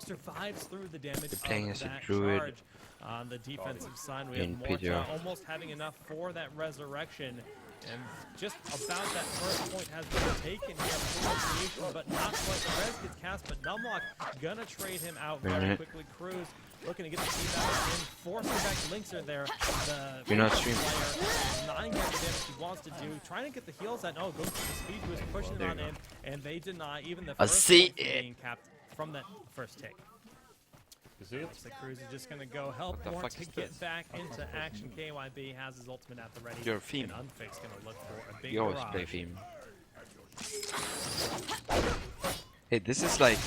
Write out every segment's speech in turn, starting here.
survives through the damage of playing as a that druid charge. On the defensive side, we have in Morta PDR. almost having enough for that resurrection. And just about that first point has been taken here for creation, but not quite. The res gets cast, but Numlock gonna trade him out very quickly. Cruz looking to get the team back in, forcing back Linkser there. You're not streaming. Player, 9 gets the damage he wants to do, trying to get the heals out. No, goes for the speed boost, pushing it on in, and they deny even the first point from being capped from that first take. Looks like Cruz is just gonna go help Mort to get back into action. KYB has his ultimate at the ready. You're a theme. And Unfix gonna look for a big You always barrage. play theme. Hey, this is like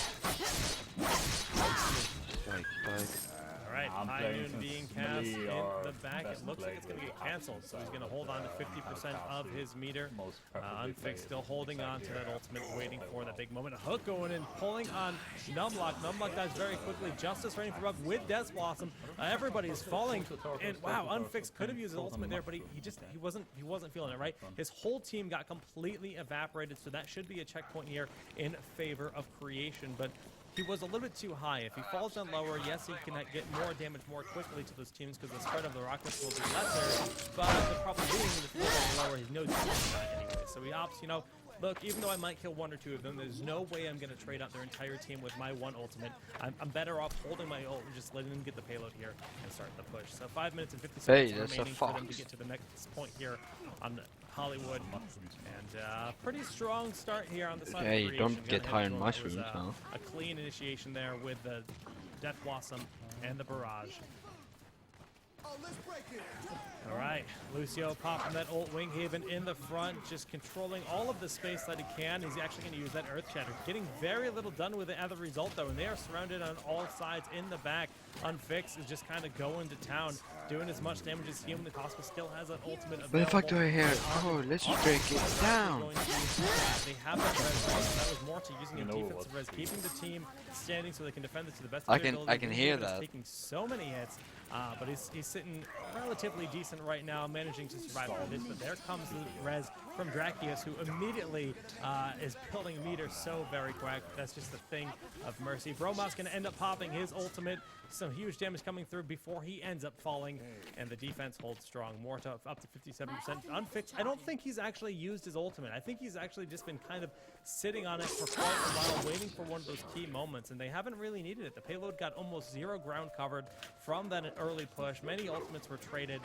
Alright, High Noon being cast in the back. It looks like it's going to get cancelled, so he's going to hold on to 50% of his meter. Unfix still holding on to that ultimate, waiting for that big moment. A hook going in, pulling on Numlock. Numlock dies very quickly. Justice ready for up with Death Blossom. Everybody is falling, and wow, Unfix could have used his ultimate there, but he wasn't feeling it, right? His whole team got completely evaporated, so that should be a checkpoint here in favor of creation, but he was a little bit too high. If he falls down lower, yes, he can get more damage more quickly to those teams because the spread of the rockets will be lesser, but the problem being if he falls lower, he knows he's going to die anyway. So he opts, you know, look, even though I might kill 1 or 2 of them, there's no way I'm going to trade out their entire team with my one ultimate. I'm better off holding my ult and just letting them get the payload here and start the push. So 5 minutes and 50 seconds remaining for them to get to the next point here on Hollywood. And pretty strong start here on the side of you creation. don't get high on mushrooms, huh? A clean initiation there with the Death Blossom and the Barrage. All right, Lucio popping that ult. Winghaven in the front, just controlling all of the space that he can. He's actually going to use that Earth Shatter. Getting very little done with it as a result, though, and they are surrounded on all sides in the back. Unfix is just kind of going to town, doing as much damage as humanly possible. Still has that ultimate available. What the fuck do I hear? Oh, let's break it down. They have that res. That was more to using a defensive res, keeping the team standing so they can defend it to the best of their ability. I can hear that. Taking so many hits, but he's sitting relatively decent right now, managing to survive all this. But there comes the res from Drakius, who immediately is building meter so very quick. That's just the thing of Mercy. Bromo's going to end up popping his ultimate. Some huge damage coming through before he ends up falling, and the defense holds strong. Morta up to 57%. Unfixed, I don't think he's actually used his ultimate. I think he's actually just been kind of sitting on it for quite a while, waiting for one of those key moments, and they haven't really needed it. The payload got almost 0 ground covered from that early push. Many ultimates were traded,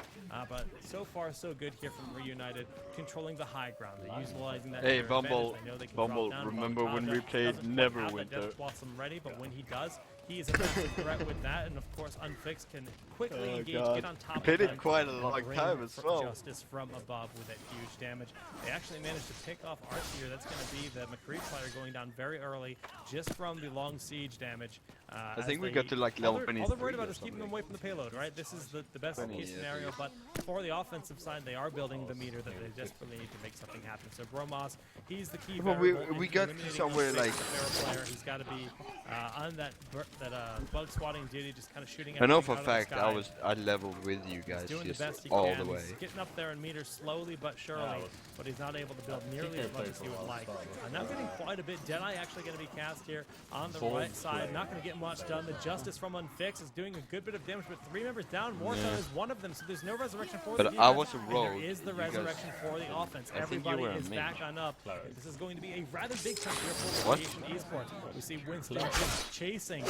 but so far so good here from Reunited, controlling the high ground. They're utilizing that. Hey, Bumble, remember when we played Neverwinter? Blossom ready, but when he does, he is a massive threat with that, and of course Unfixed can quickly engage, get on top of played them. it quite a long time as well. Justice from above with that huge damage. They actually managed to pick off Archie here. That's going to be the McCree player going down very early, just from the long siege damage. I think we got to like level 23. All they're worried about is keeping them away from the payload, right? This is the best case scenario, but for the offensive side, they are building the meter that they desperately need to make something happen. So Bromos, he's the key variable. We got somewhere like... Player. He's got to be on that bug swatting duty, just kind of shooting. I know for a fact I leveled with you guys just all the way. He's getting up there in meters slowly but surely, but he's not able to build nearly as much as he would like. Now getting quite a bit. Deadeye actually going to be cast here on the right side. Not going to get much done. The Justice from Unfix is doing a good bit of damage, but 3 members down. Morta is one of them, so there's no resurrection for the defense. But I was a rogue. There is the resurrection for the offense. Everybody is back on up. This is going to be a rather big chunk here for Creation Esports. We see Winston just chasing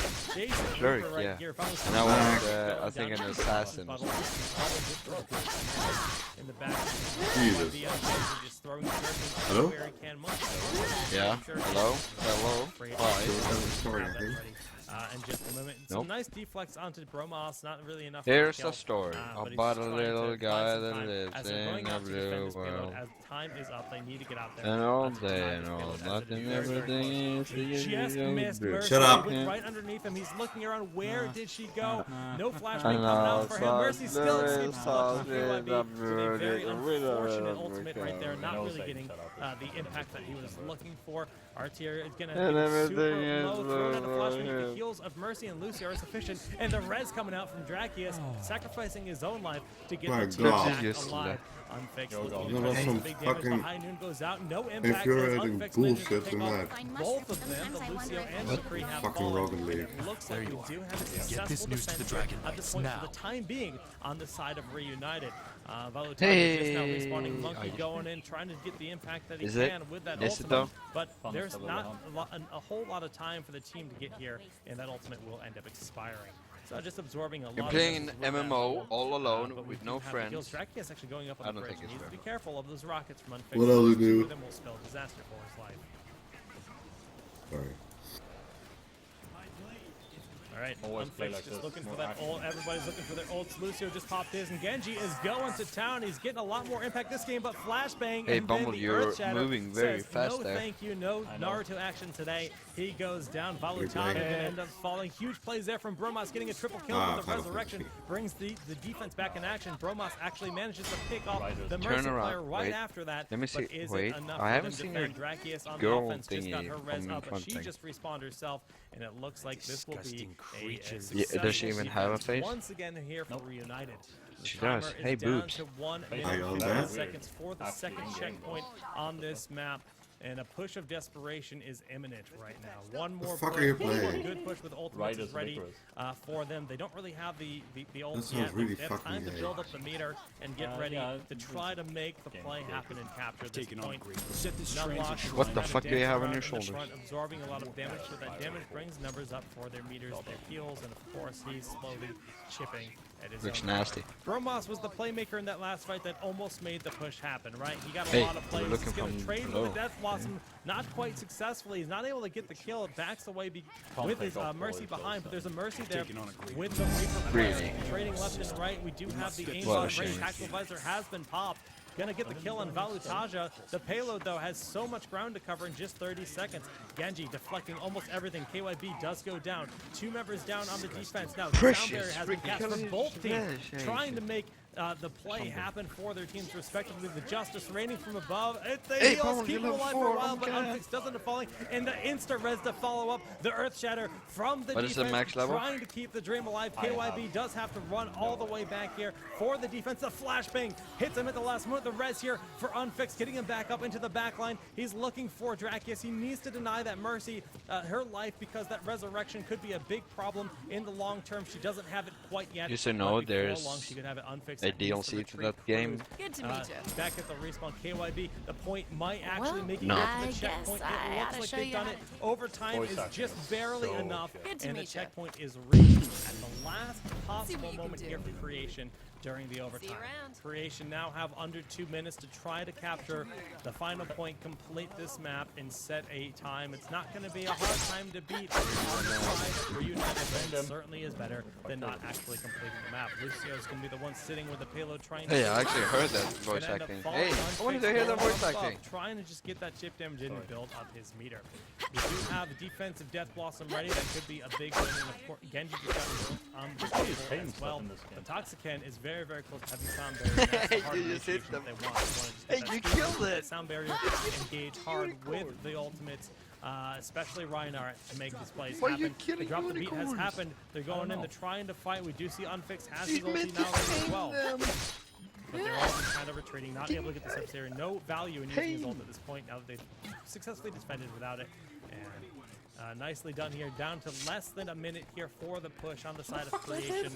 Cleric, right here. And I want, I think, an assassin. In the back. Jesus. Hello? Yeah. Hello. Hello. Hi. And just a moment. Some nice deflects onto Bromos, not really enough. Here's a story about a little guy that lives in a blue world. As time is up, they need to get out there. And all day and all night and everything is just missed Mercy. Shut up. Right underneath him. He's looking around. Where did she go? No flashbang coming out for him. Mercy still escapes the very unfortunate ultimate right there. Not really getting the impact that he was looking for. RTR is going to super low, throwing out a flashbang to heal heals of Mercy and Lucy are sufficient, and the res coming out from Drakius, sacrificing his own life to get the team back alive. Unfixed looking to try to big damage. The High Noon goes out. No impact. Infuriating bullshit in that. Both of them, the Lucio and Shakri, have fucking fallen. Rocket League. It looks like we do have a successful defense at this point for the time being on the side of Reunited. Valutani just now respawning. Monkey going in, trying to get the impact that he can with that ultimate. But there's not a whole lot of time for the team to get here, and that ultimate will end up expiring. So just absorbing a lot. You're playing an MMO all alone with no friends. Drakius actually going up on the bridge. He needs to be careful of those rockets from Unfixed. What else do? Them will spell disaster for his life. Sorry. Alright, Unfixed just looking for that ult. Everybody's looking for their ults. Lucio just popped his, and Genji is going to town. He's getting a lot more impact this game, but flashbang. Hey, and Bumble, then the you're Earthshatter moving very says, fast no, there. thank you, no Naruto action today. He goes down. Valutani going to end up falling. Huge plays there from Bromos, getting a triple kill with the resurrection. Brings the defense back in action. Bromos actually manages to pick off the Mercy player right after that. Let me see. But is Wait, it enough I for haven't them to seen your defend? Drakius on girl the offense just got her res up, but she thing. just respawned herself, and it looks like this will be a Yeah, does she even have a face? once again here for Reunited. The She does. timer is Hey, down boobs. to 1 minute Hang on, 15 that. seconds for the second checkpoint on this map. And a push of desperation is imminent right now. One more fuck push, are you one more playing? good push with ultimates is ready for them. They don't really have the ult That sounds yet. really They have fucking time to gay. build up the meter and get ready to try to make the play happen and capture this point. Numlock What the kinda fuck do you dancing have on around your in the shoulders? front, absorbing a lot of damage, so that damage brings numbers up for their meters, their heals, and of course he's slowly chipping at his Looks own nasty. Bromos was the playmaker in that last fight that almost made the push happen, right? He got a Hey, lot of plays. we're looking He's going to from trade below. with the Death Blossom, not quite successfully. He's not able to get the kill. It backs away with his Mercy behind, but there's a Mercy there with the Reaper player. Really? Trading left and right. We do have the aim What a on range. shame. Tactical Visor has been popped. Gonna get the kill on Valutaja. The payload, though, has so much ground to cover in just 30 seconds. Genji deflecting almost everything. KYB does go down. 2 members down on the defense. Now, the sound barrier has been cast from both teams, trying to make the play happen for their teams respectively. The Justice raining from above. The heals Bumble, keep you're him alive level for a 4, while, but okay. Unfixed doesn't end up falling. And the insta-res to follow up. The Earthshatter from the What is the defense, max level? trying to keep the Dream alive. KYB does have to run all the way back here for the defense. The flashbang hits him at the last moment. The res here for Unfixed, getting him back up into the back line. He's looking for Drakius. He needs to deny that Mercy her life, because that resurrection could be a big problem in the long term. She doesn't have it quite yet. Just so but know, before there's long, she could have it unfixed. a That needs DLC to retreat that game. through. Good to meet you. Back at the respawn, KYB, the point might actually Well, make it No. to I the checkpoint. guess I It oughta looks like show they've you done how it. Overtime is just barely so enough, Good to and the meet ya. checkpoint is reached at the last possible you moment can here do. for Creation during the overtime. around. Creation now have under 2 minutes to try to capture the final point, complete this map, and set a time. It's not going to be a hard time to beat. On the side, Reunited certainly is better than not actually completing the map. Lucio's going to be the one sitting with the payload trying to... Hey, I actually heard that voice Gonna end up acting. falling Hey, on I wanted to Fix, hear that going voice up, acting. trying to just get that chip damage in and build up his meter. We do have defensive Death Blossom ready. That could be a big win. And of course, Genji just got the table as well. But Toxican is very, very close to having sound barrier. That's the hard You just hit initiation them. that they want. They want to just Hey, get that you speed, killed that it. sound barrier, engage hard with the ultimates. Especially Reinhardt to make this place Why are you happen. The killing drop the beat has unicorns? happened. They're going in, they're trying to fight. We do see Unfixed has She's his ulti meant now to ready as tame well. them. But they're also kind of retreating, not able to get the surface area. No value in using his ult at this point now that they've successfully defended without it. And nicely done here. Down to less than a minute here for the push on the side of Creation.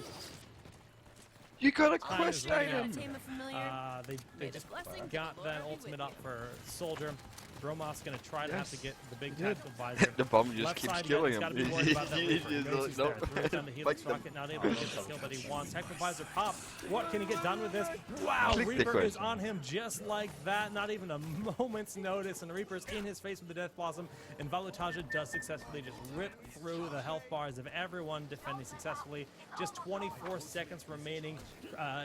You got a Time is quest running item. out. Tame a familiar. They just got that ultimate up for Soldier. Bromos gonna try to have to get the big tactical visor. The bomb just Left keeps side killing net's him. gotta be worried about that Reaper. You Knows he's there. don't- Throws down the Helix Fight them. rocket, not able to get the skill that he wants. Tactical visor pop. What can he get done with this? Wow, Click the Reaper is question. on him just like that. Not even a moment's notice, and the Reaper's in his face with the Death Blossom. And Valutaja does successfully just rip through the health bars of everyone defending successfully. Just 24 seconds remaining.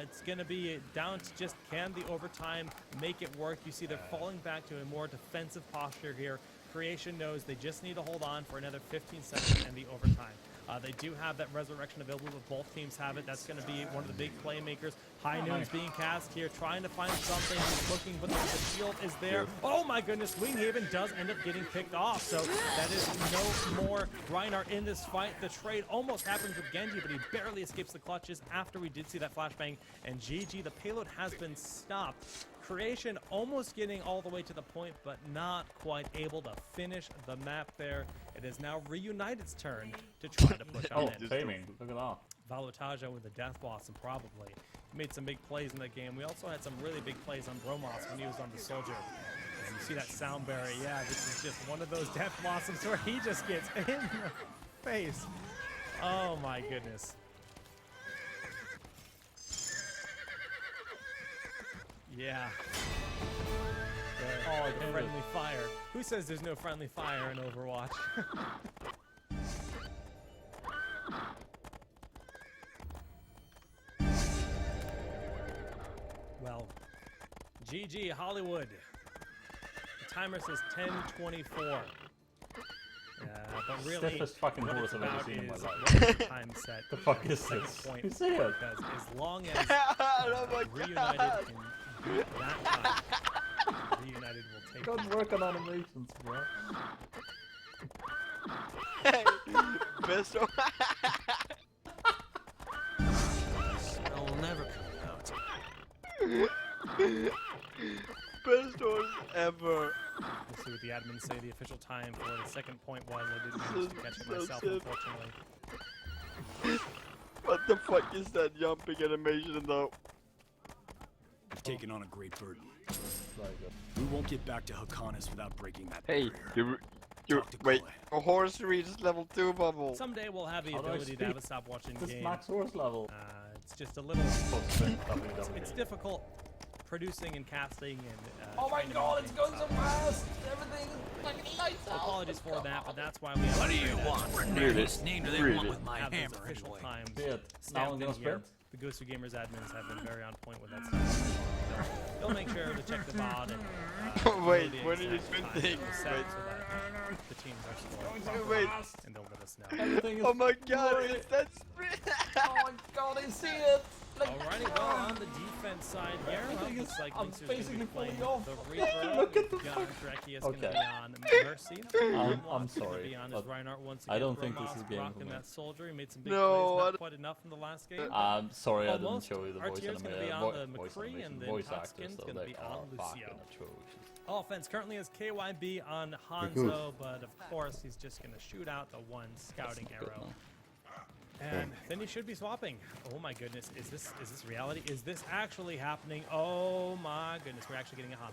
It's gonna be down to just can the overtime make it work. You see they're falling back to a more defensive posture here. Creation knows they just need to hold on for another 15 seconds and the overtime. They do have that resurrection available, but both teams have it. That's going to be one of the big playmakers. High Noon's being cast here, trying to find something. He's looking, but the shield is there. Oh my goodness, Winghaven does end up getting picked off, so that is no more Reinhardt in this fight. The trade almost happens with Genji, but he barely escapes the clutches after we did see that flashbang. And GG, the payload has been stopped. Creation almost getting all the way to the point, but not quite able to finish the map there. It is now Reunited's turn to try to push on in. Taming. Look at that. Valotaja with the Death Blossom, probably. He made some big plays in that game. We also had some really big plays on Bromos when he was on the Soldier. And you see that sound barrier. Yeah, this is just one of those Death Blossoms where he just gets in the face. Oh my goodness. Yeah. The friendly fire. Who says there's no friendly fire in Overwatch? Well, GG Hollywood. The timer says 10:24. But really, Stiffest fucking what horse it's I've ever about seen in my is life. what's the time set. The fuck is Second this? point. You see it? Because as long as Oh my Reunited God. can beat that time, Reunited will take Good work on animations, bro. Hey, best of I'll never come out. best horse ever. We'll see what the admins say the official time for the second point was. I didn't manage to catch it So myself, sad. unfortunately. What the fuck is that jumping animation though? We've taken on a great burden. Very good. We won't get back to Hakonis without breaking that Hey, barrier. wait, a horse reaches level 2 bubble. Someday we'll have the How do I ability to have a speak? stop-watching This game. max horse level. It's just a little... It's difficult producing and casting and... Oh my trying to god, make it's things going so sound right. fast! Everything is fucking lights out! Apologies for that, but that's why we have What do you want? Really? What name do they Really? want with my have those hammer official anyway? times See it. Now stamped I'm gonna in here. sprint. The Ghost of Gamers admins have been very on point with that stuff. They'll make sure to check the VOD and Wait, know the when are you exact time sprinting? it was set Wait. so that the teams are scoring. Wait. And they'll let us know. Everything is Oh my god, blurry. it's that sprint! Oh my god, I see it! Alrighty, well, on the defense side here, Everything looks is- like I'm Link's going to basically be playing falling off. the Reaper. Look at the We've got Dreki is going to Okay. be on Mercy. I'm Is gonna sorry, be on but his Reinhardt once I again. don't think this Bromos is game rocking for me. that soldier. He made some big No, plays, I not quite enough in the last game. I'm sorry I didn't Almost. show you the voice RTR's gonna be animation. on the Voice McCree, animation. and then Voice Hot actors, Skin's though, gonna they be are on Lucio. fucking atrocious. Offense currently has KYB on Hanzo, but of course he's just going to shoot out the one scouting That's not good, arrow. no. And then he should be swapping. Oh my goodness, is this reality? Is this actually happening? Oh my goodness, we're actually getting a Hanzo.